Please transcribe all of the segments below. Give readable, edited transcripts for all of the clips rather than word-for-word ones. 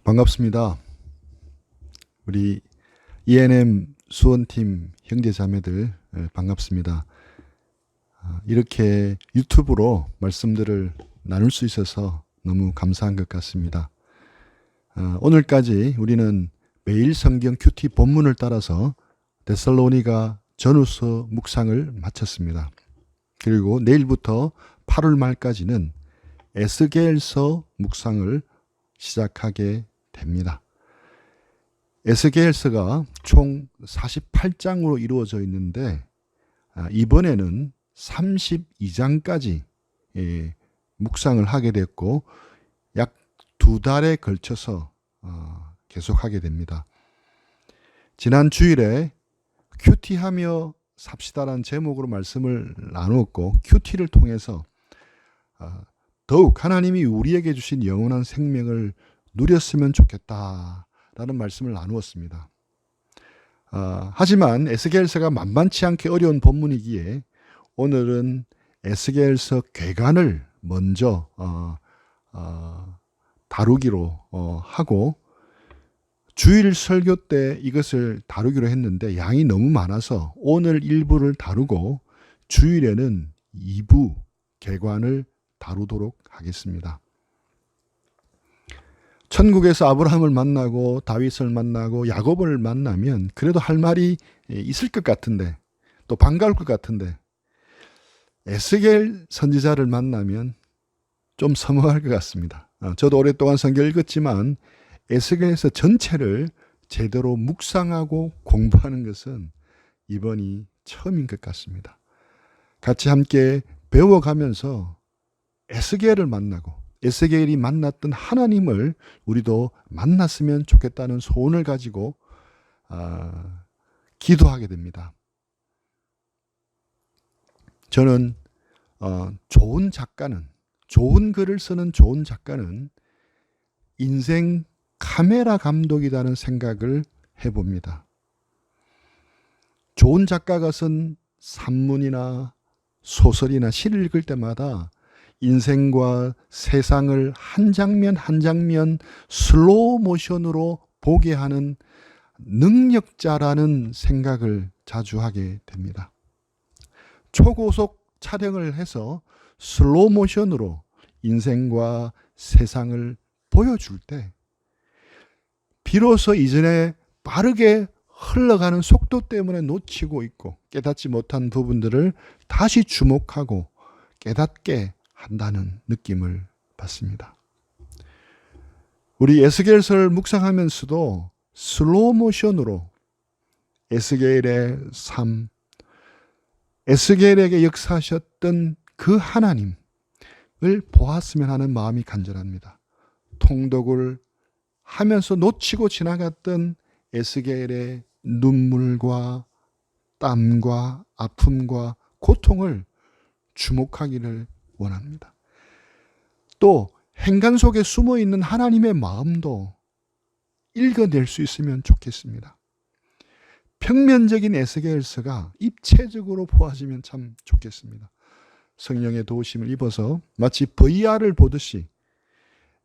반갑습니다. 우리 ENM 수원팀 형제자매들 반갑습니다. 이렇게 유튜브로 말씀들을 나눌 수 있어서 너무 감사한 것 같습니다. 오늘까지 우리는 매일 성경 큐티 본문을 따라서 데살로니가 전후서 묵상을 마쳤습니다. 그리고 내일부터 8월 말까지는 에스겔서 묵상을 시작하게 됩니다. 에스겔서가 총 48장으로 이루어져 있는데 이번에는 32장까지 묵상을 하게 됐고 약 2달에 걸쳐서 계속하게 됩니다. 지난 주일에 큐티하며 삽시다라는 제목으로 말씀을 나누었고 큐티를 통해서 더욱 하나님이 우리에게 주신 영원한 생명을 누렸으면 좋겠다라는 말씀을 나누었습니다. 하지만 에스겔서가 만만치 않게 어려운 본문이기에 오늘은 에스겔서 괴간을 먼저 다루기로 하고 주일 설교 때 이것을 다루기로 했는데 양이 너무 많아서 오늘 일부를 다루고 주일에는 2부 괴간을 다루도록 하겠습니다. 천국에서 아브라함을 만나고 다윗을 만나고 야곱을 만나면 그래도 할 말이 있을 것 같은데 또 반가울 것 같은데 에스겔 선지자를 만나면 좀 서먹할 것 같습니다. 저도 오랫동안 성경을 읽었지만 에스겔서 전체를 제대로 묵상하고 공부하는 것은 이번이 처음인 것 같습니다. 같이 함께 배워가면서 에스겔을 만나고 에스겔이 만났던 하나님을 우리도 만났으면 좋겠다는 소원을 가지고 기도하게 됩니다. 저는 좋은 글을 쓰는 좋은 작가는 인생 카메라 감독이라는 생각을 해봅니다. 좋은 작가가 쓴 산문이나 소설이나 시를 읽을 때마다 인생과 세상을 한 장면 한 장면 슬로우 모션으로 보게 하는 능력자라는 생각을 자주 하게 됩니다. 초고속 촬영을 해서 슬로우 모션으로 인생과 세상을 보여줄 때 비로소 이전에 빠르게 흘러가는 속도 때문에 놓치고 있고 깨닫지 못한 부분들을 다시 주목하고 깨닫게 한다는 느낌을 받습니다. 우리 에스겔서를 묵상하면서도 슬로우 모션으로 에스겔의 삶, 에스겔에게 역사하셨던 그 하나님을 보았으면 하는 마음이 간절합니다. 통독을 하면서 놓치고 지나갔던 에스겔의 눈물과 땀과 아픔과 고통을 주목하기를 원합니다. 또 행간 속에 숨어있는 하나님의 마음도 읽어낼 수 있으면 좋겠습니다. 평면적인 에스겔서가 입체적으로 보아지면 참 좋겠습니다. 성령의 도우심을 입어서 마치 VR을 보듯이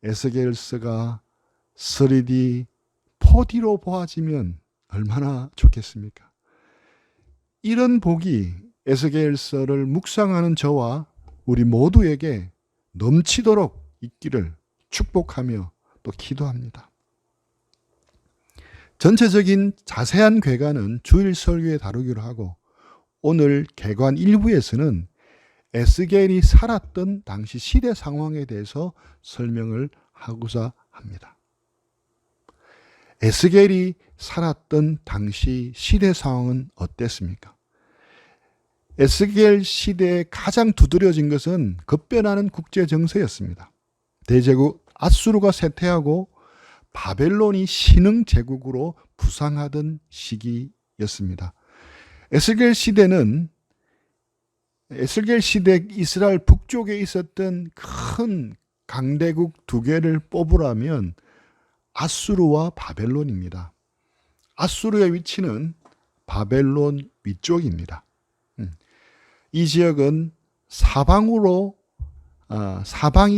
에스겔서가 3D, 4D로 보아지면 얼마나 좋겠습니까? 이런 복이 에스겔서를 묵상하는 저와 우리 모두에게 넘치도록 있기를 축복하며 또 기도합니다. 전체적인 자세한 괴간은 주일 설교에 다루기로 하고 오늘 괴간 1부에서는 에스겔이 살았던 당시 시대 상황에 대해서 설명을 하고자 합니다. 에스겔이 살았던 당시 시대 상황은 어땠습니까? 에스겔 시대에 가장 두드려진 것은 급변하는 국제 정세였습니다. 대제국 아수르가 쇠퇴하고 바벨론이 신흥 제국으로 부상하던 시기였습니다. 에스겔 시대 이스라엘 북쪽에 있었던 큰 강대국 2개를 뽑으라면 아수르와 바벨론입니다. 아수르의 위치는 바벨론 위쪽입니다. 이 지역은 사방이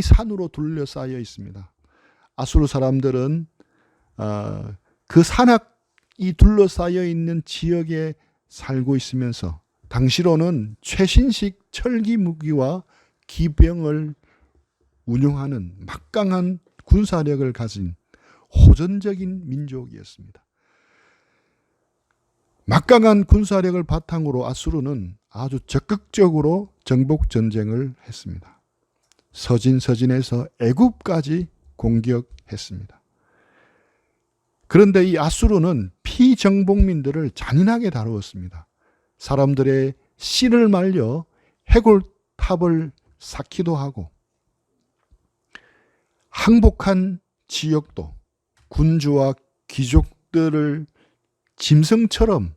산으로 둘러싸여 있습니다. 아수르 사람들은 그 산악이 둘러싸여 있는 지역에 살고 있으면서 당시로는 최신식 철기 무기와 기병을 운용하는 막강한 군사력을 가진 호전적인 민족이었습니다. 막강한 군사력을 바탕으로 아수르는 아주 적극적으로 정복 전쟁을 했습니다. 서진에서 애굽까지 공격했습니다. 그런데 이 아수르는 피정복민들을 잔인하게 다루었습니다. 사람들의 씨를 말려 해골탑을 쌓기도 하고 항복한 지역도 군주와 귀족들을 짐승처럼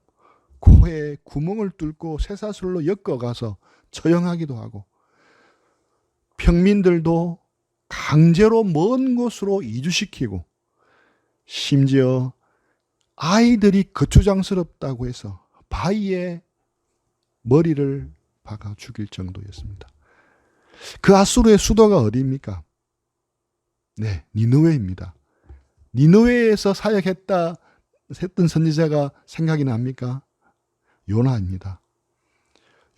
코에 구멍을 뚫고 쇠사슬로 엮어가서 처형하기도 하고 평민들도 강제로 먼 곳으로 이주시키고 심지어 아이들이 거추장스럽다고 해서 바위에 머리를 박아 죽일 정도였습니다. 그 아수르의 수도가 어디입니까? 네, 니느웨입니다. 니느웨에서 사역했던 선지자가 생각이 납니까? 요나입니다.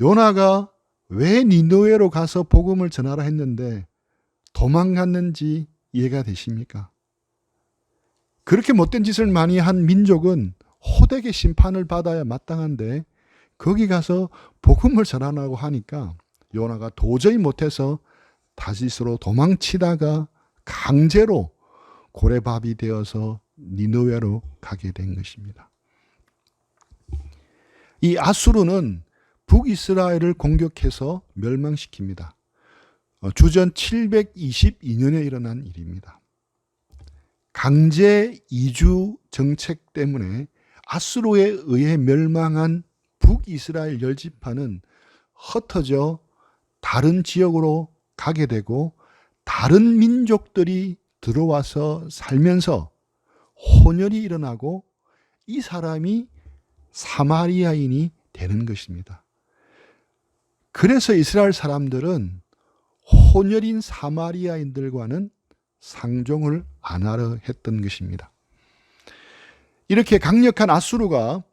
요나가 왜 니느웨로 가서 복음을 전하라 했는데 도망갔는지 이해가 되십니까? 그렇게 못된 짓을 많이 한 민족은 호되게 심판을 받아야 마땅한데 거기 가서 복음을 전하라고 하니까 요나가 도저히 못해서 다시스로 도망치다가 강제로 고래밥이 되어서 니느웨로 가게 된 것입니다. 이 아수르는 북이스라엘을 공격해서 멸망시킵니다. 주전 722년에 일어난 일입니다. 강제 이주 정책 때문에 아수르에 의해 멸망한 북이스라엘 열지파는 흩어져 다른 지역으로 가게 되고 다른 민족들이 들어와서 살면서 혼혈이 일어나고 이 사람이 사마리아인이 되는 것입니다. 그래서 이스라엘 사람들은 혼혈인 사마리아인들과는 상종을 안 하려 했던 것입니다. 이렇게 강력한 아수르가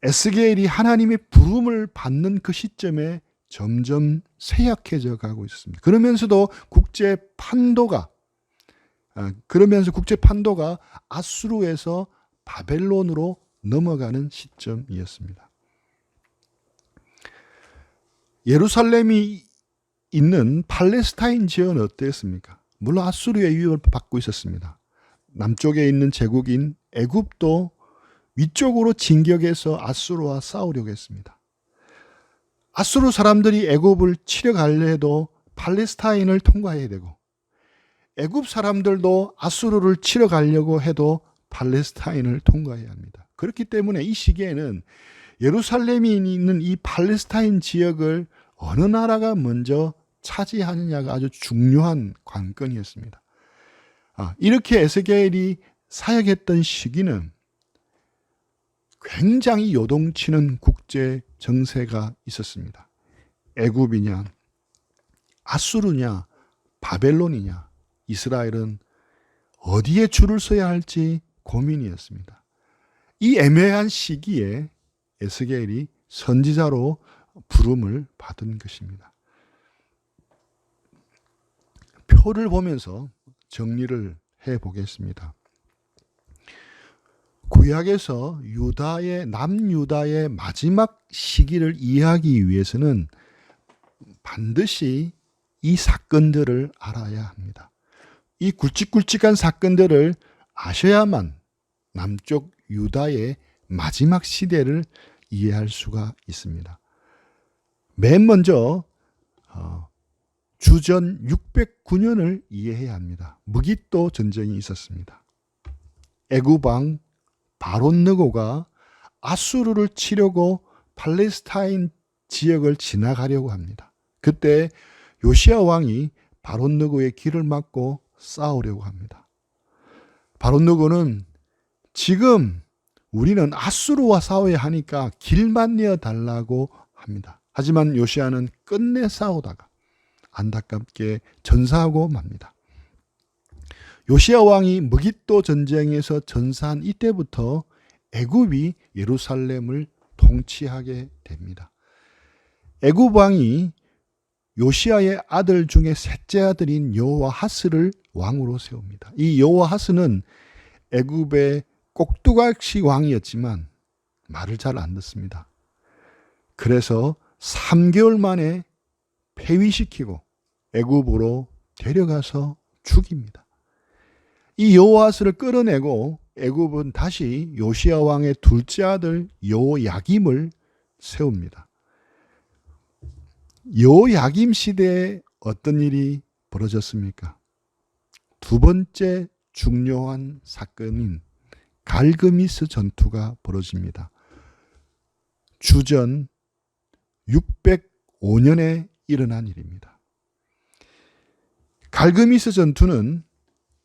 에스겔이 하나님의 부름을 받는 그 시점에 점점 쇠약해져 가고 있습니다. 그러면서 국제 판도가 아수르에서 바벨론으로 넘어가는 시점이었습니다. 예루살렘이 있는 팔레스타인 지역은 어땠습니까? 물론 아수르의 위협을 받고 있었습니다. 남쪽에 있는 제국인 애굽도 위쪽으로 진격해서 아수르와 싸우려고 했습니다. 아수르 사람들이 애굽을 치러 가려 해도 팔레스타인을 통과해야 되고 애굽 사람들도 아수르를 치러 가려고 해도 팔레스타인을 통과해야 합니다. 그렇기 때문에 이 시기에는 예루살렘이 있는 이 팔레스타인 지역을 어느 나라가 먼저 차지하느냐가 아주 중요한 관건이었습니다. 이렇게 에스겔이 사역했던 시기는 굉장히 요동치는 국제 정세가 있었습니다. 애굽이냐, 아수르냐, 바벨론이냐, 이스라엘은 어디에 줄을 서야 할지 고민이었습니다. 이 애매한 시기에 에스겔이 선지자로 부름을 받은 것입니다. 표를 보면서 정리를 해보겠습니다. 구약에서 남유다의 마지막 시기를 이해하기 위해서는 반드시 이 사건들을 알아야 합니다. 이 굵직굵직한 사건들을 아셔야만 남쪽 유다의 마지막 시대를 이해할 수가 있습니다. 맨 먼저 주전 609년을 이해해야 합니다. 무기또 전쟁이 있었습니다. 애굽왕 바롯느고가 아수르를 치려고 팔레스타인 지역을 지나가려고 합니다. 그때 요시야 왕이 바롯느고의 길을 막고 싸우려고 합니다. 바롯느고는 지금 우리는 아수르와 싸워야 하니까 길만 내어달라고 합니다. 하지만 요시야는 끝내 싸우다가 안타깝게 전사하고 맙니다. 요시야 왕이 무깃도 전쟁에서 전사한 이때부터 애굽이 예루살렘을 통치하게 됩니다. 애굽 왕이 요시야의 아들 중에 셋째 아들인 여호와하스를 왕으로 세웁니다. 이 여호와하스는 애굽의 꼭두각시 왕이었지만 말을 잘 안 듣습니다. 그래서 3개월 만에 폐위시키고 애굽으로 데려가서 죽입니다. 이 여호와스를 끌어내고 애굽은 다시 요시야 왕의 둘째 아들 여호야김을 세웁니다. 여호야김 시대에 어떤 일이 벌어졌습니까? 두 번째 중요한 사건인 갈그미스 전투가 벌어집니다. 주전 605년에 일어난 일입니다. 갈그미스 전투는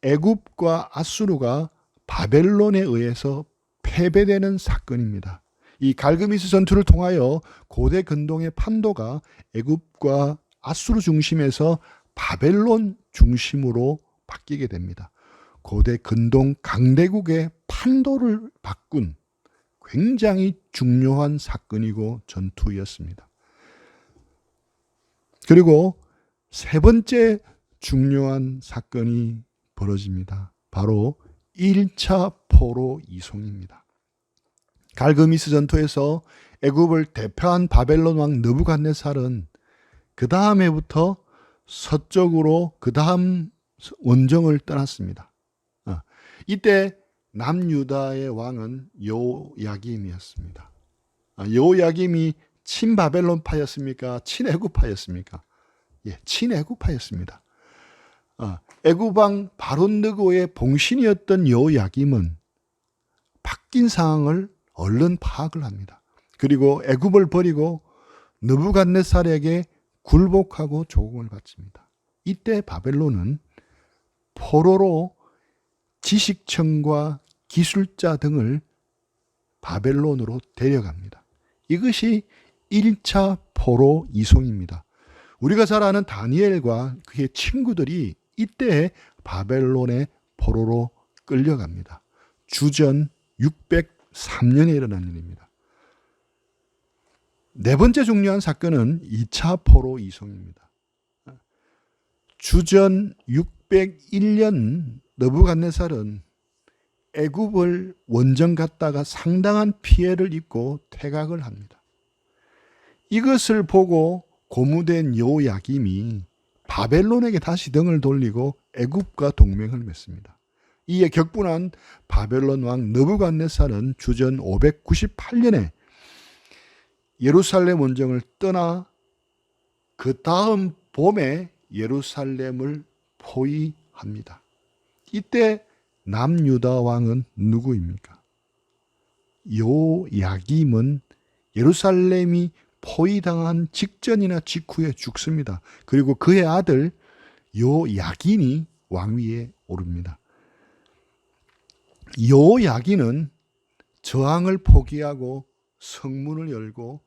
애굽과 아수르가 바벨론에 의해서 패배되는 사건입니다. 이 갈그미스 전투를 통하여 고대 근동의 판도가 애굽과 아수르 중심에서 바벨론 중심으로 바뀌게 됩니다. 고대 근동 강대국의 판도를 바꾼 굉장히 중요한 사건이고 전투였습니다. 그리고 세 번째 중요한 사건이 벌어집니다. 바로 1차 포로 이송입니다. 갈그미스 전투에서 애굽을 대표한 바벨론 왕 느부갓네살은 그 다음에부터 서쪽으로 그 다음 원정을 떠났습니다. 이때 남유다의 왕은 여호야김이었습니다. 여호야김이 친바벨론파였습니까? 친애굽파였습니까? 예, 친애굽파였습니다. 애굽 왕 바론느고의 봉신이었던 여호야김은 바뀐 상황을 얼른 파악을 합니다. 그리고 애굽을 버리고 느부갓네살에게 굴복하고 조공을 바칩니다. 이때 바벨론은 포로로 지식층과 기술자 등을 바벨론으로 데려갑니다. 이것이 1차 포로 이송입니다. 우리가 잘 아는 다니엘과 그의 친구들이 이때 바벨론의 포로로 끌려갑니다. 주전 603년에 일어난 일입니다. 네 번째 중요한 사건은 2차 포로 이송입니다. 주전 601년 느부갓네살은 애굽을 원정 갔다가 상당한 피해를 입고 퇴각을 합니다. 이것을 보고 고무된 여호야김이 바벨론에게 다시 등을 돌리고 애굽과 동맹을 맺습니다. 이에 격분한 바벨론 왕 느부갓네살은 주전 598년에 예루살렘 원정을 떠나 그 다음 봄에 예루살렘을 포위합니다. 이때 남유다 왕은 누구입니까? 여호야김은 예루살렘이 포위당한 직전이나 직후에 죽습니다. 그리고 그의 아들 여호야긴이 왕위에 오릅니다. 여호야긴은 저항을 포기하고 성문을 열고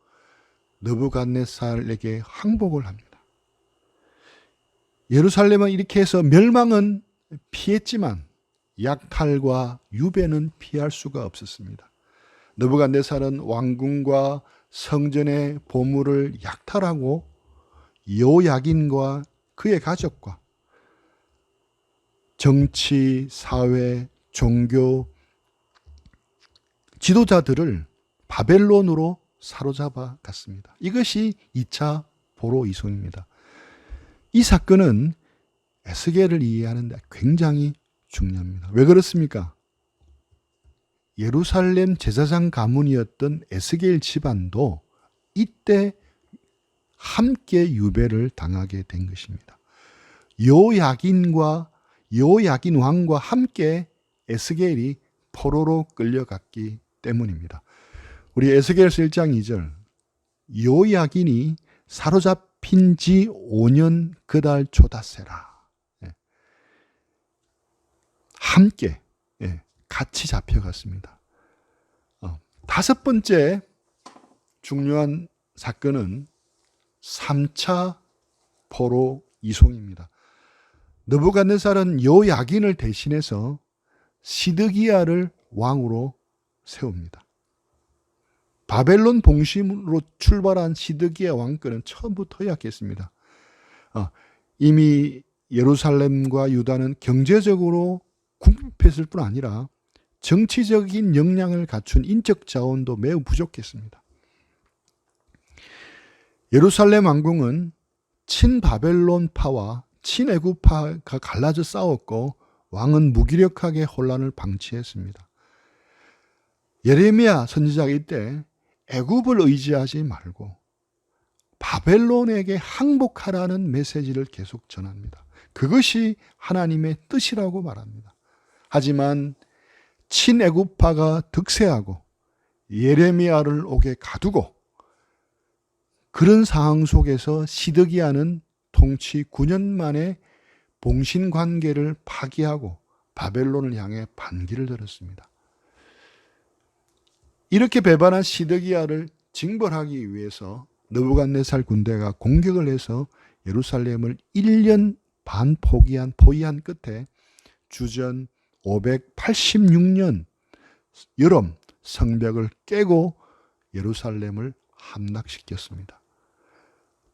느부갓네살에게 항복을 합니다. 예루살렘은 이렇게 해서 멸망은 피했지만 약탈과 유배는 피할 수가 없었습니다. 느부갓네살은 왕궁과 성전의 보물을 약탈하고 여호야긴과 그의 가족과 정치, 사회, 종교 지도자들을 바벨론으로 사로잡아 갔습니다. 이것이 2차 포로 이송입니다. 이 사건은 에스겔을 이해하는 데 굉장히 중요합니다. 왜 그렇습니까? 예루살렘 제사장 가문이었던 에스겔 집안도 이때 함께 유배를 당하게 된 것입니다. 여호야긴 왕과 함께 에스겔이 포로로 끌려갔기 때문입니다. 우리 에스겔서 1장 2절 여호야긴이 사로잡힌 지 5년 그달 초다세라. 함께 같이 잡혀갔습니다. 다섯 번째 중요한 사건은 3차 포로 이송입니다. 느부갓네살은 요야긴을 대신해서 시드기야를 왕으로 세웁니다. 바벨론 봉심으로 출발한 시드기야 왕권은 처음부터 허약했습니다. 이미 예루살렘과 유다는 경제적으로 궁핍했을 뿐 아니라 정치적인 역량을 갖춘 인적 자원도 매우 부족했습니다. 예루살렘 왕궁은 친바벨론파와 친애굽파가 갈라져 싸웠고 왕은 무기력하게 혼란을 방치했습니다. 예레미야 선지자가 이때 애굽을 의지하지 말고 바벨론에게 항복하라는 메시지를 계속 전합니다. 그것이 하나님의 뜻이라고 말합니다. 하지만 친애굽파가 득세하고 예레미야를 옥에 가두고 그런 상황 속에서 시드기야는 통치 9년 만에 봉신관계를 파기하고 바벨론을 향해 반기를 들었습니다. 이렇게 배반한 시드기야를 징벌하기 위해서 느부갓네살 군대가 공격을 해서 예루살렘을 1년 반 포위한 끝에 주전 586년 여름 성벽을 깨고 예루살렘을 함락시켰습니다.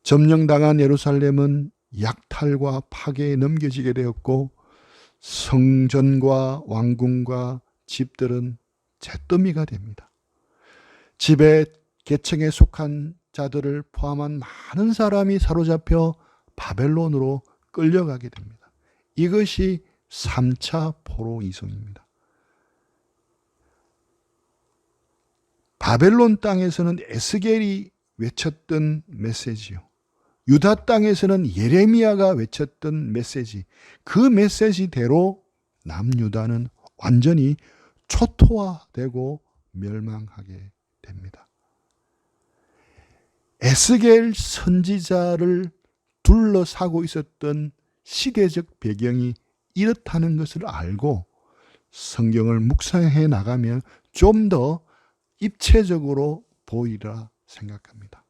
점령당한 예루살렘은 약탈과 파괴에 넘겨지게 되었고 성전과 왕궁과 집들은 잿더미가 됩니다. 집에 계층에 속한 자들을 포함한 많은 사람이 사로잡혀 바벨론으로 끌려가게 됩니다. 이것이 3차 포로 이송입니다. 바벨론 땅에서는 에스겔이 외쳤던 메시지요. 유다 땅에서는 예레미야가 외쳤던 메시지, 그 메시지대로 남유다는 완전히 초토화되고 멸망하게 됩니다. 에스겔 선지자를 둘러싸고 있었던 시대적 배경이 이렇다는 것을 알고 성경을 묵상해 나가면 좀 더 입체적으로 보이리라 생각합니다.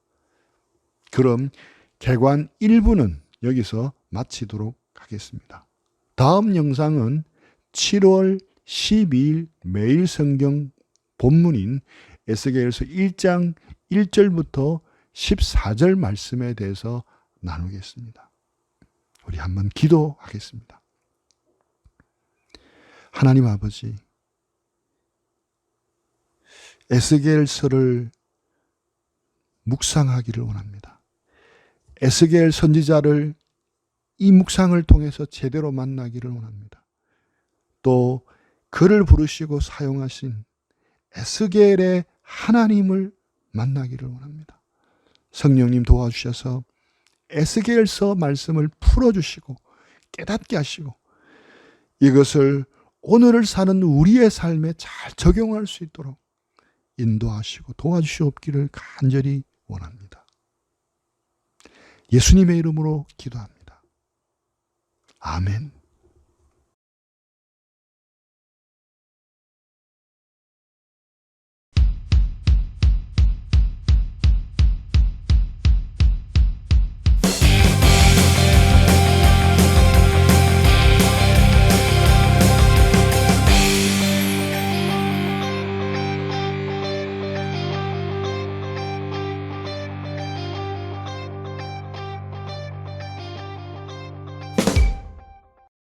그럼 개관 1부는 여기서 마치도록 하겠습니다. 다음 영상은 7월 12일 매일 성경 본문인 에스겔서 1장 1절부터 14절 말씀에 대해서 나누겠습니다. 우리 한번 기도하겠습니다. 하나님 아버지, 에스겔서를 묵상하기를 원합니다. 에스겔 선지자를 이 묵상을 통해서 제대로 만나기를 원합니다. 또 그를 부르시고 사용하신 에스겔의 하나님을 만나기를 원합니다. 성령님 도와주셔서 에스겔서 말씀을 풀어주시고 깨닫게 하시고 이것을 오늘을 사는 우리의 삶에 잘 적용할 수 있도록 인도하시고 도와주시옵기를 간절히 원합니다. 예수님의 이름으로 기도합니다. 아멘.